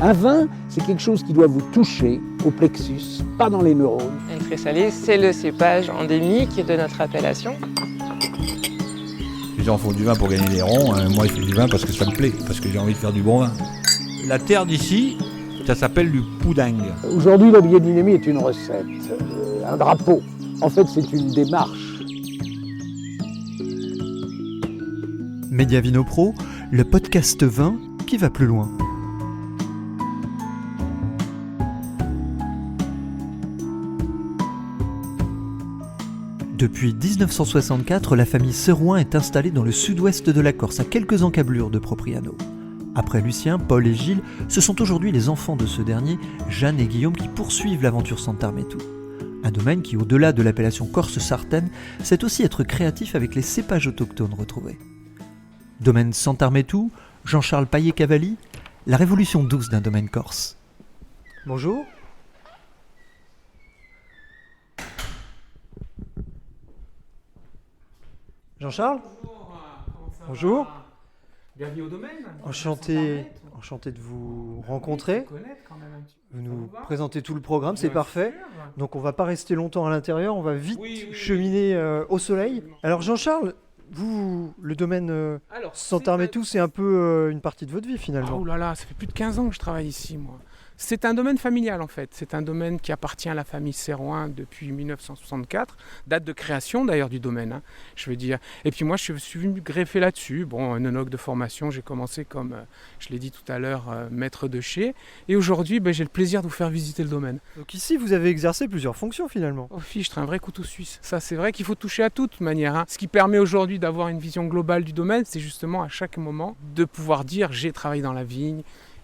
Un vin, c'est quelque chose qui doit vous toucher au plexus, pas dans les neurones. Le Tressalis, c'est le cépage endémique de notre appellation. Les gens font du vin pour gagner des ronds, moi je fais du vin parce que ça me plaît, parce que j'ai envie de faire du bon vin. La terre d'ici, ça s'appelle du poudingue. Aujourd'hui, la biodynamie est une recette, un drapeau. En fait, c'est une démarche. Média Vino Pro, le podcast vin qui va plus loin. Depuis 1964, la famille Serroin est installée dans le sud-ouest de la Corse, à quelques encablures de Propriano. Après Lucien, Paul et Gilles, ce sont aujourd'hui les enfants de ce dernier, Jeanne et Guillaume, qui poursuivent l'aventure Santarmétou. Un domaine qui, au-delà de l'appellation Corse-Sartène, sait aussi être créatif avec les cépages autochtones retrouvés. Domaine Santarmétou, Jean-Charles Paillet-Cavalli, la révolution douce d'un domaine corse. Bonjour. Jean-Charles ? Bonjour. Bienvenue au domaine. Enchanté de vous rencontrer. Vous nous présentez tout le programme, c'est parfait. Donc on va pas rester longtemps à l'intérieur, on va vite cheminer au soleil. Alors Jean-Charles, vous, le domaine Santarmétou, c'est un peu une partie de votre vie finalement. Oh là là, ça fait plus de 15 ans que je travaille ici, moi. C'est un domaine familial en fait, c'est un domaine qui appartient à la famille Serroin depuis 1964, date de création d'ailleurs du domaine, je veux dire. Et puis moi je suis venu greffer là-dessus, un œnologue de formation, j'ai commencé comme, je l'ai dit tout à l'heure, maître de chai. Et aujourd'hui j'ai le plaisir de vous faire visiter le domaine. Donc ici vous avez exercé plusieurs fonctions finalement. Oh fichtre, un vrai couteau suisse. Ça c'est vrai qu'il faut toucher à toute manière. Ce qui permet aujourd'hui d'avoir une vision globale du domaine, c'est justement à chaque moment de pouvoir dire j'ai travaillé dans la vigne,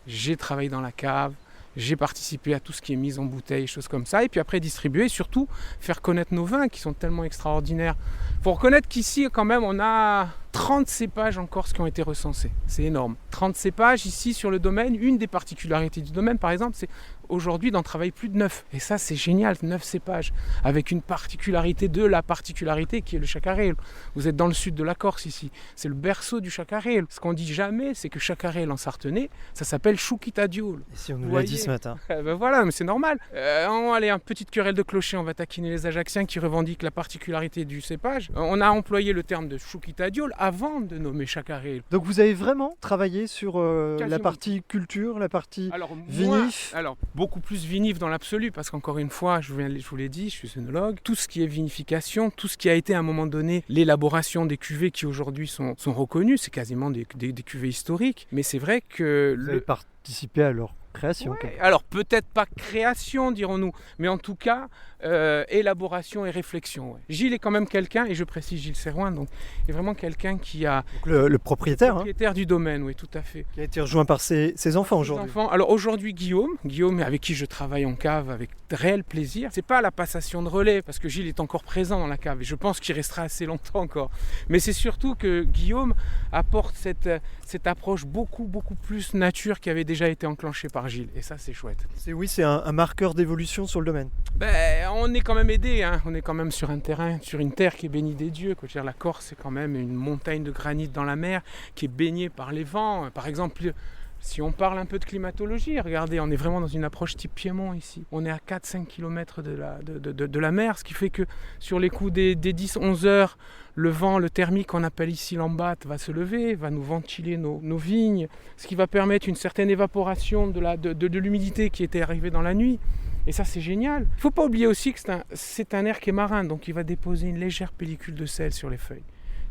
j'ai travaillé dans la cave, j'ai participé à tout ce qui est mise en bouteille, choses comme ça, et puis après distribuer et surtout faire connaître nos vins qui sont tellement extraordinaires. Il faut reconnaître qu'ici quand même on a 30 cépages en Corse qui ont été recensés, c'est énorme. 30 cépages ici sur le domaine, une des particularités du domaine par exemple, c'est aujourd'hui d'en travailler plus de 9. Et ça c'est génial, 9 cépages, avec une particularité de la particularité qui est le chacarel. Vous êtes dans le sud de la Corse ici, c'est le berceau du chacarel. Ce qu'on dit jamais, c'est que chacarel en sarthenais, ça s'appelle choukitadiol. Et si on nous l'a dit ce matin. Ben voilà, mais c'est normal. Allez, une petite querelle de clocher, on va taquiner les Ajacciens qui revendiquent la particularité du cépage. On a employé le terme de choukitadiol avant de nommer chacarel. Donc vous avez vraiment travaillé sur la partie culture, la partie vinif. Alors, beaucoup plus vinif dans l'absolu, parce qu'encore une fois, je vous l'ai dit, je suis œnologue. Tout ce qui est vinification, tout ce qui a été à un moment donné l'élaboration des cuvées qui aujourd'hui sont reconnues, c'est quasiment des cuvées historiques. Mais c'est vrai que... Vous avez participé à leur création. Ouais, alors peut-être pas création, dirons-nous, mais en tout cas, élaboration et réflexion. Ouais. Gilles est quand même quelqu'un, et je précise Gilles Serroin, donc est vraiment quelqu'un qui a... Donc le propriétaire. Le propriétaire du domaine, oui, tout à fait. Qui a été rejoint par ses enfants aujourd'hui. Alors aujourd'hui Guillaume avec qui je travaille en cave avec réel plaisir. C'est pas la passation de relais, parce que Gilles est encore présent dans la cave, et je pense qu'il restera assez longtemps encore. Mais c'est surtout que Guillaume apporte cette approche beaucoup plus nature qui avait déjà été enclenchée par Gilles, et ça c'est chouette. C'est un marqueur d'évolution sur le domaine. On est quand même aidé, on est quand même sur un terrain, sur une terre qui est bénie des dieux. La Corse c'est quand même une montagne de granit dans la mer qui est baignée par les vents. Par exemple, si on parle un peu de climatologie, regardez, on est vraiment dans une approche type Piémont ici. On est à 4-5 km de la mer, ce qui fait que sur les coups des 10-11 heures, le vent, le thermique qu'on appelle ici l'embate va se lever, va nous ventiler nos vignes, ce qui va permettre une certaine évaporation de l'humidité qui était arrivée dans la nuit. Et ça c'est génial. Il ne faut pas oublier aussi que c'est un air qui est marin, donc il va déposer une légère pellicule de sel sur les feuilles.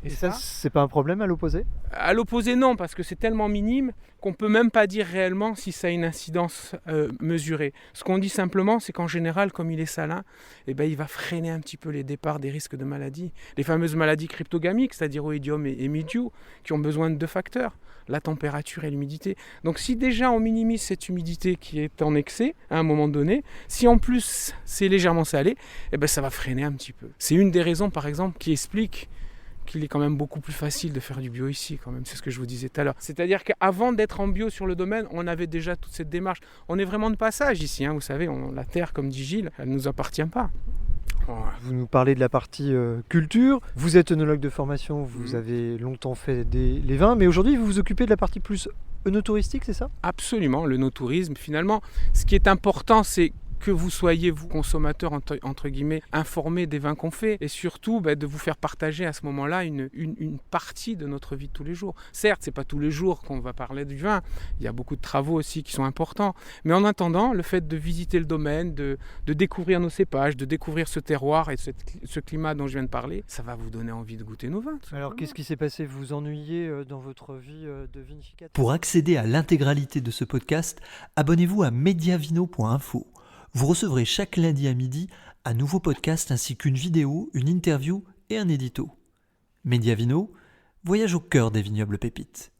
Et ça, c'est pas un problème à l'opposé ? À l'opposé, non, parce que c'est tellement minime qu'on ne peut même pas dire réellement si ça a une incidence mesurée. Ce qu'on dit simplement, c'est qu'en général, comme il est salin, il va freiner un petit peu les départs des risques de maladies. Les fameuses maladies cryptogamiques, c'est-à-dire oïdium et mildiou, qui ont besoin de 2 facteurs, la température et l'humidité. Donc si déjà on minimise cette humidité qui est en excès à un moment donné, si en plus c'est légèrement salé, ça va freiner un petit peu. C'est une des raisons, par exemple, qui explique qu'il est quand même beaucoup plus facile de faire du bio ici quand même, c'est ce que je vous disais tout à l'heure. C'est-à-dire qu'avant d'être en bio sur le domaine, on avait déjà toute cette démarche. On est vraiment de passage ici, vous savez, la terre, comme dit Gilles, elle ne nous appartient pas. Vous nous parlez de la partie culture, vous êtes œnologue de formation, vous avez longtemps fait les vins, mais aujourd'hui vous vous occupez de la partie plus Œnotouristique, c'est ça ? Absolument, le no-tourisme, finalement, ce qui est important, c'est que vous soyez, vous, consommateurs, entre guillemets, informés des vins qu'on fait, et surtout de vous faire partager à ce moment-là une partie de notre vie de tous les jours. Certes, c'est pas tous les jours qu'on va parler du vin, il y a beaucoup de travaux aussi qui sont importants, mais en attendant, le fait de visiter le domaine, de découvrir nos cépages, de découvrir ce terroir et ce climat dont je viens de parler, ça va vous donner envie de goûter nos vins. Alors, qu'est-ce qui s'est passé ? Vous vous ennuyez dans votre vie de vinificateur ? Pour accéder à l'intégralité de ce podcast, abonnez-vous à mediavino.info. Vous recevrez chaque lundi à midi un nouveau podcast ainsi qu'une vidéo, une interview et un édito. Mediavino, voyage au cœur des vignobles pépites.